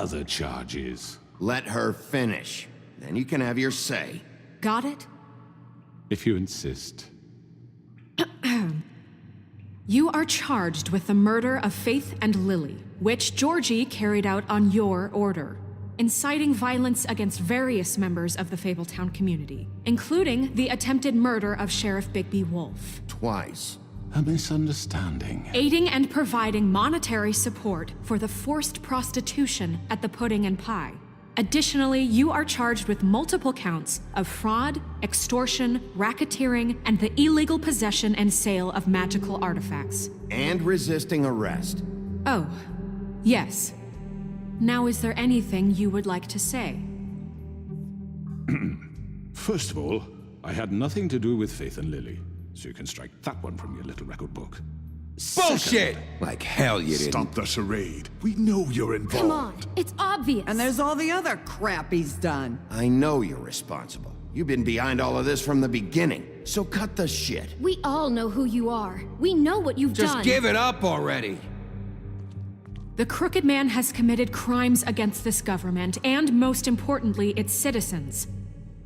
other charges. Let her finish. Then you can have your say. Got it? If you insist. You are charged with the murder of Faith and Lily, which Georgie carried out on your order, inciting violence against various members of the Fabletown community, including the attempted murder of Sheriff Bigby Wolf. Twice. A misunderstanding. Aiding and providing monetary support for the forced prostitution at the Pudding and Pie. Additionally, you are charged with multiple counts of fraud, extortion, racketeering, and the illegal possession and sale of magical artifacts. And resisting arrest. Oh, yes. Now, is there anything you would like to say? First of all, I had nothing to do with Faith and Lily, so you can strike that one from your little record book. Bullshit! Like hell you didn't. Stop the charade. We know you're involved. Come on, it's obvious. And there's all the other crap he's done. I know you're responsible. You've been behind all of this from the beginning, so cut the shit. We all know who you are. We know what you've done. Just give it up already. The Crooked Man has committed crimes against this government and, most importantly, its citizens.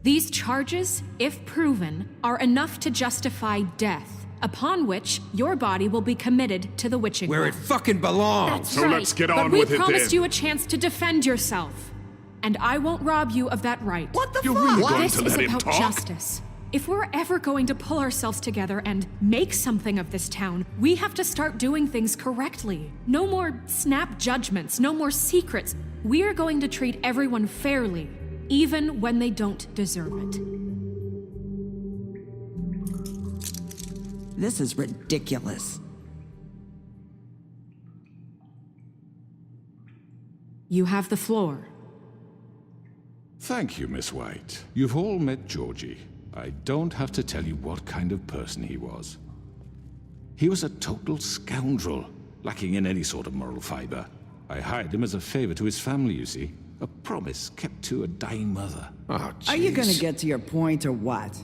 These charges, if proven, are enough to justify death, upon which your body will be committed to the witching Where well. it fucking belongs. That's So right. let's get But on we with it promised then. you a chance to defend yourself, and I won't rob you of that right. What the You're fuck? really going This to is let him about talk? justice. If we're ever going to pull ourselves together and make something of this town, we have to start doing things correctly. No more snap judgments, no more secrets. We are going to treat everyone fairly, even when they don't deserve it. This is ridiculous. You have the floor. Thank you, Miss White. You've all met Georgie. I don't have to tell you what kind of person he was. He was a total scoundrel, lacking in any sort of moral fiber. I hired him as a favor to his family, you see. A promise kept to a dying mother. Oh, jeez. Are you gonna get to your point or what?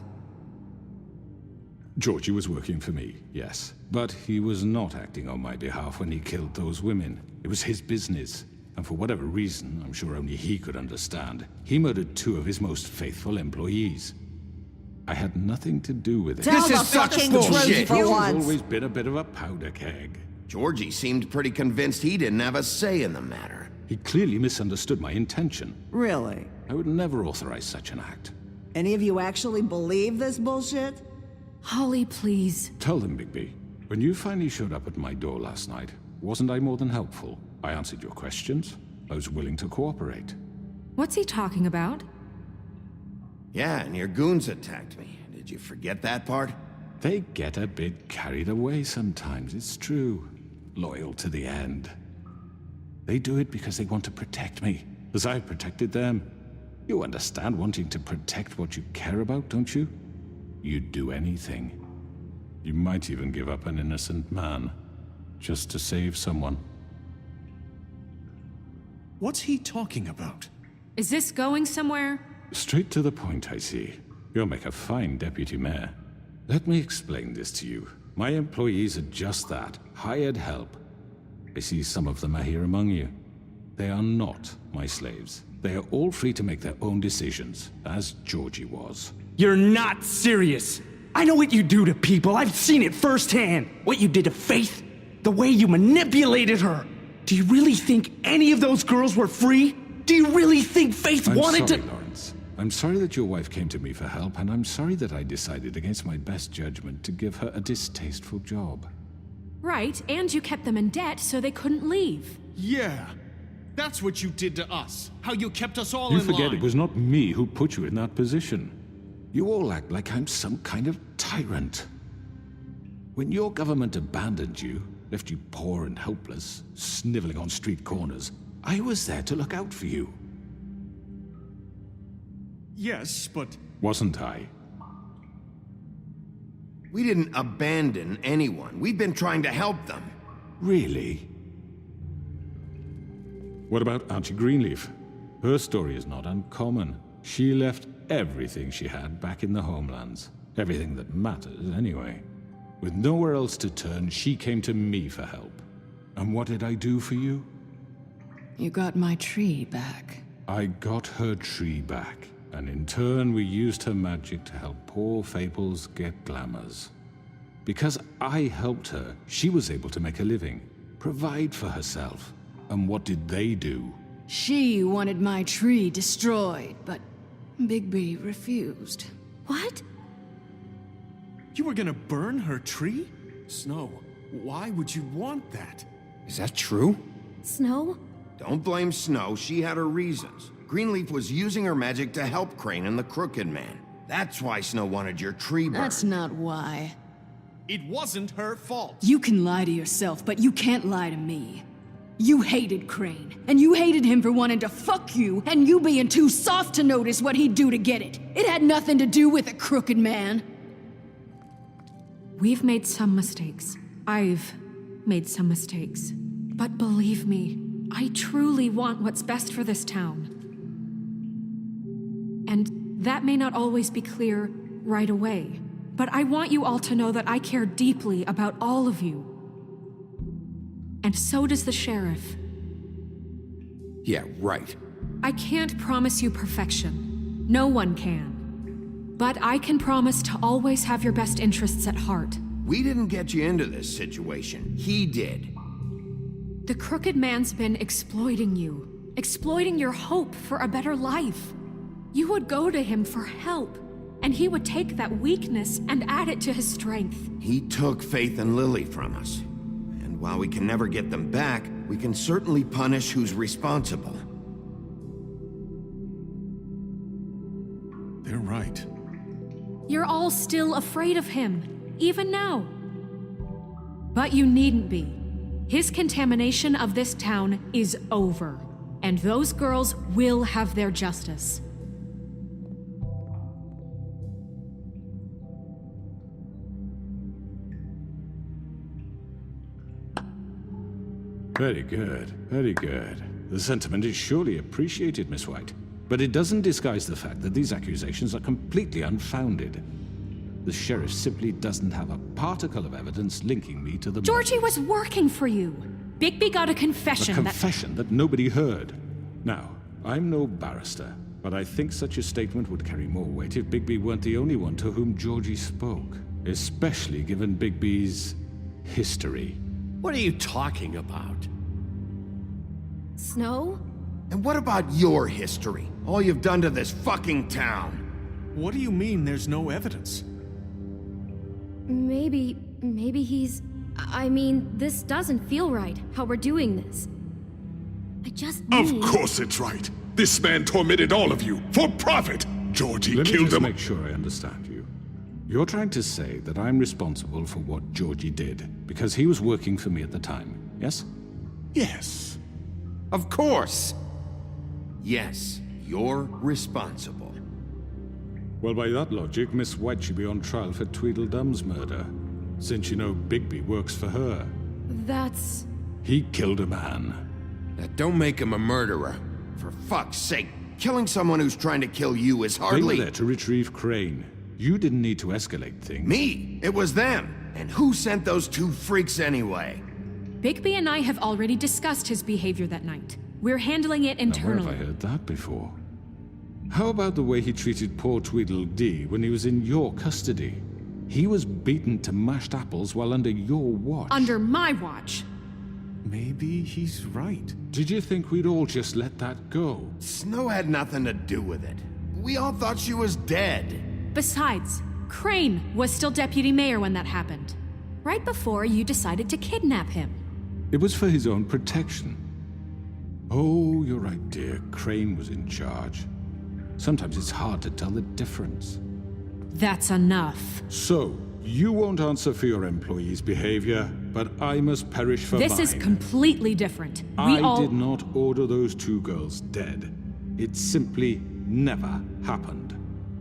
Georgie was working for me, yes. But he was not acting on my behalf when he killed those women. It was his business. And for whatever reason, I'm sure only he could understand, he murdered 2 of his most faithful employees. I had nothing to do with it. Tell This the is such fucking bullshit. truth for He's once. always been a bit of a powder keg. Georgie seemed pretty convinced he didn't have a say in the matter. He clearly misunderstood my intention. Really? I would never authorize such an act. Any of you actually believe this bullshit? Holly, please. Tell them, Bigby. When you finally showed up at my door last night, wasn't I more than helpful? I answered your questions. I was willing to cooperate. What's he talking about? Yeah, and your goons attacked me. Did you forget that part? They get a bit carried away sometimes, it's true. Loyal to the end. They do it because they want to protect me, as I've protected them. You understand wanting to protect what you care about, don't you? You'd do anything. You might even give up an innocent man, just to save someone. What's he talking about? Is this going somewhere? Straight to the point, I see. You'll make a fine deputy mayor. Let me explain this to you. My employees are just that, hired help. I see some of them are here among you. They are not my slaves. They are all free to make their own decisions, as Georgie was. You're not serious. I know what you do to people. I've seen it firsthand. What you did to Faith. The way you manipulated her. Do you really think any of those girls were free? Do you really think Faith wanted sorry, to— Lawrence. I'm sorry that your wife came to me for help, and I'm sorry that I decided against my best judgment to give her a distasteful job. Right, and you kept them in debt so they couldn't leave. Yeah. That's what you did to us. How you kept us all You in forget line. it was not me who put you in that position. You all act like I'm some kind of tyrant. When your government abandoned you, left you poor and helpless, sniveling on street corners, I was there to look out for you. Yes, but Wasn't I? We didn't abandon anyone. We've been trying to help them. Really? What about Auntie Greenleaf? Her story is not uncommon. She left everything she had back in the homelands. Everything that matters, anyway. With nowhere else to turn, she came to me for help. And what did I do for you? You got my tree back. I got her tree back, and in turn we used her magic to help poor Fables get glamours. Because I helped her, she was able to make a living, provide for herself. And what did they do? She wanted my tree destroyed, but Bigby refused. What? You were gonna burn her tree? Snow, why would you want that? Is that true? Snow? Don't blame Snow, she had her reasons. Greenleaf was using her magic to help Crane and the Crooked Man. That's why Snow wanted your tree burned. That's not why. It wasn't her fault. You can lie to yourself, but you can't lie to me. You hated Crane, and you hated him for wanting to fuck you, and you being too soft to notice what he'd do to get it. It had nothing to do with a crooked man. We've made some mistakes. I've made some mistakes. But believe me, I truly want what's best for this town. And that may not always be clear right away, but I want you all to know that I care deeply about all of you. And so does the sheriff. Yeah, right. I can't promise you perfection. No one can. But I can promise to always have your best interests at heart. We didn't get you into this situation. He did. The Crooked Man's been exploiting you, exploiting your hope for a better life. You would go to him for help, and he would take that weakness and add it to his strength. He took Faith and Lily from us. And while we can never get them back, we can certainly punish who's responsible. They're right. You're all still afraid of him, even now. But you needn't be. His contamination of this town is over, and those girls will have their justice. Very good, very good. The sentiment is surely appreciated, Miss White. But it doesn't disguise the fact that these accusations are completely unfounded. The sheriff simply doesn't have a particle of evidence linking me to the Georgie murders. was working for you. Bigby got a confession A confession that nobody heard. Now, I'm no barrister, but I think such a statement would carry more weight if Bigby weren't the only one to whom Georgie spoke. Especially given Bigby's history. What are you talking about? Snow? And what about your history? All you've done to this fucking town? What do you mean there's no evidence? Maybe he's... I mean, this doesn't feel right, how we're doing this. I just Of need... course it's right. This man tormented all of you for profit. Georgie Let me killed just him. make sure I understand you. You're trying to say that I'm responsible for what Georgie did, because he was working for me at the time, yes? Yes. Of course! Yes, you're responsible. Well, by that logic, Miss White should be on trial for Tweedledum's murder, since you know Bigby works for her. That's... He killed a man. That don't make him a murderer. For fuck's sake, killing someone who's trying to kill you is They were hardly... there to retrieve Crane. You didn't need to escalate things. Me! It was them! And who sent those two freaks anyway? Bigby and I have already discussed his behavior that night. We're handling it Now, where internally. have I heard that before? How about the way he treated poor Tweedledee when he was in your custody? He was beaten to mashed apples while under your watch. Under my watch. Maybe he's right. Did you think we'd all just let that go? Snow had nothing to do with it. We all thought she was dead. Besides, Crane was still deputy mayor when that happened. Right before you decided to kidnap him. It was for his own protection. Oh, you're right, dear. Crane was in charge. Sometimes it's hard to tell the difference. That's enough. So, you won't answer for your employees' behavior, but I must perish for This mine. is completely different. I did not order those two girls dead. It simply never happened.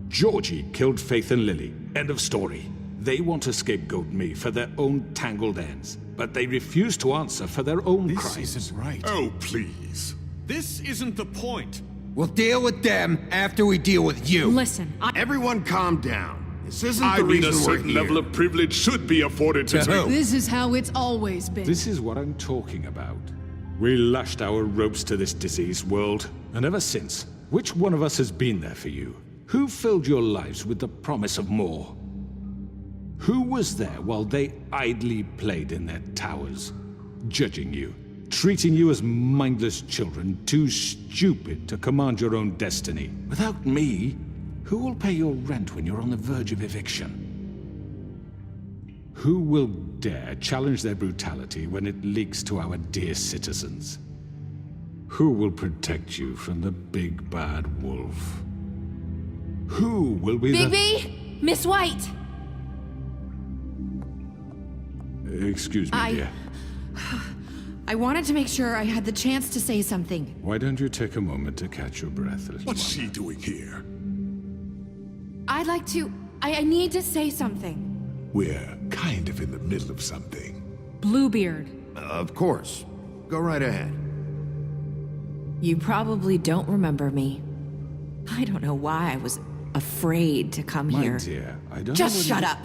Georgie killed Faith and Lily. End of story. They want to scapegoat me for their own tangled ends, but they refuse to answer for their own This crimes. isn't right. Oh, please. This isn't the point. We'll deal with them after we deal with you. Listen, Everyone calm down. This isn't I the mean, reason a we're certain here. level of privilege should be afforded to To who? This is how it's always been. This is what I'm talking about. We lashed our ropes to this diseased world, and ever since, which one of us has been there for you? Who filled your lives with the promise of more? Who was there while they idly played in their towers, judging you, treating you as mindless children, too stupid to command your own destiny? Without me, who will pay your rent when you're on the verge of eviction? Who will dare challenge their brutality when it leaks to our dear citizens? Who will protect you from the big bad wolf? Who will be Bigby! Miss White! Excuse me, dear. I wanted to make sure I had the chance to say something. Why don't you take a moment to catch your breath, little What's one? she doing here? I'd like to... I need to say something. We're kind of in the middle of something. Bluebeard. Of course. Go right ahead. You probably don't remember me. I don't know why I was afraid to come My here. dear, I don't Just know shut up!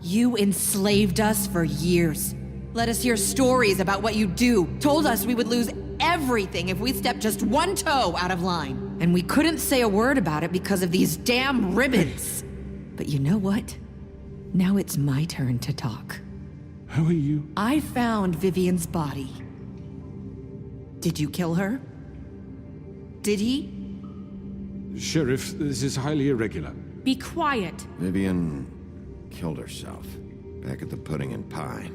You enslaved us for years. Let us hear stories about what you do. Told us we would lose everything if we stepped just one toe out of line. And we couldn't say a word about it because of these damn ribbons. But you know what? Now it's my turn to talk. How are you? I found Vivian's body. Did you kill her? Did he? Sheriff, this is highly irregular. Be quiet. Vivian killed herself back at the Pudding and Pie.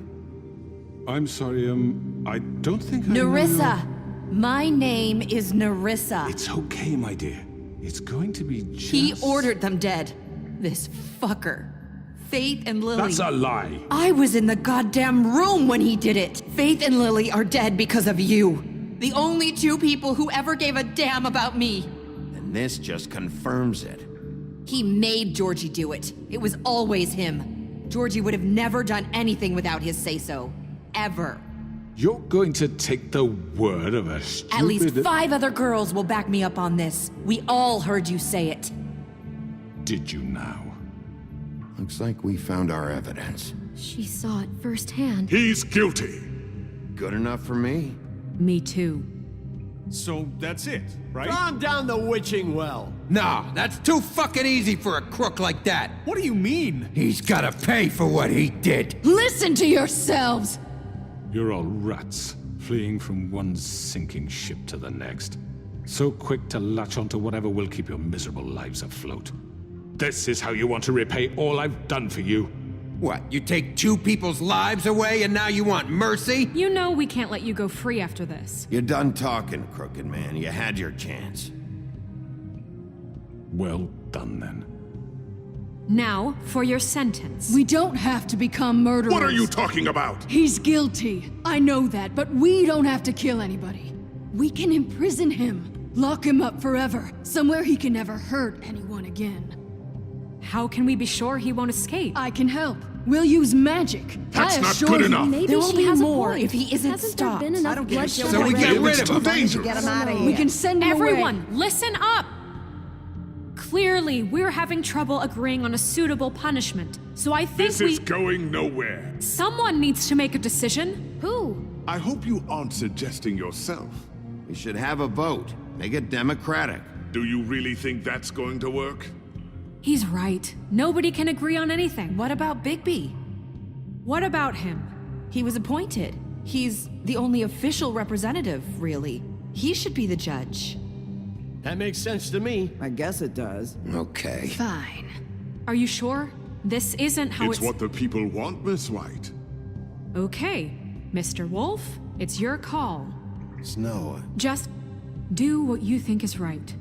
I'm sorry, I don't think I know Nerissa! My name is Nerissa. It's okay, my dear. It's going to be just... He ordered them dead. This fucker. Faith and Lily. That's a lie. I was in the goddamn room when he did it. Faith and Lily are dead because of you. The only two people who ever gave a damn about me. And this just confirms it. He made Georgie do it. It was always him. Georgie would have never done anything without his say-so. Ever. You're going to take the word of a stupid... At least 5 other girls will back me up on this. We all heard you say it. Did you now? Looks like we found our evidence. She saw it firsthand. He's guilty. Good enough for me. Me too. So that's it, right? Calm down the witching well. No, that's too fucking easy for a crook like that. What do you mean? He's gotta pay for what he did. Listen to yourselves! You're all rats, fleeing from one sinking ship to the next. So quick to latch onto whatever will keep your miserable lives afloat. This is how you want to repay all I've done for you. What, you take 2 people's lives away and now you want mercy? You know we can't let you go free after this. You're done talking, Crooked Man. You had your chance. Well done, then. Now, for your sentence. We don't have to become murderers. What are you talking about? He's guilty. I know that, but we don't have to kill anybody. We can imprison him. Lock him up forever. Somewhere he can never hurt anyone again. How can we be sure he won't escape? I can help. We'll use magic. That's I not assure good you. enough. Maybe There will she be has more a point. if he isn't Hasn't stopped. there been enough I don't give a bloodshed shit. So we get already? rid of It's too him. dangerous. Get him out of here. We can send him away. Everyone, listen up! Clearly, we're having trouble agreeing on a suitable punishment. So I think This is going nowhere. someone needs to make a decision. Who? I hope you aren't suggesting yourself. We should have a vote. Make it democratic. Do you really think that's going to work? He's right. Nobody can agree on anything. What about Bigby? What about him? He was appointed. He's the only official representative, really. He should be the judge. That makes sense to me. I guess it does. Okay. Fine. Are you sure? This isn't how It's what the people want, Miss White. Okay, Mr. Wolf, it's your call. Snow, Just do what you think is right.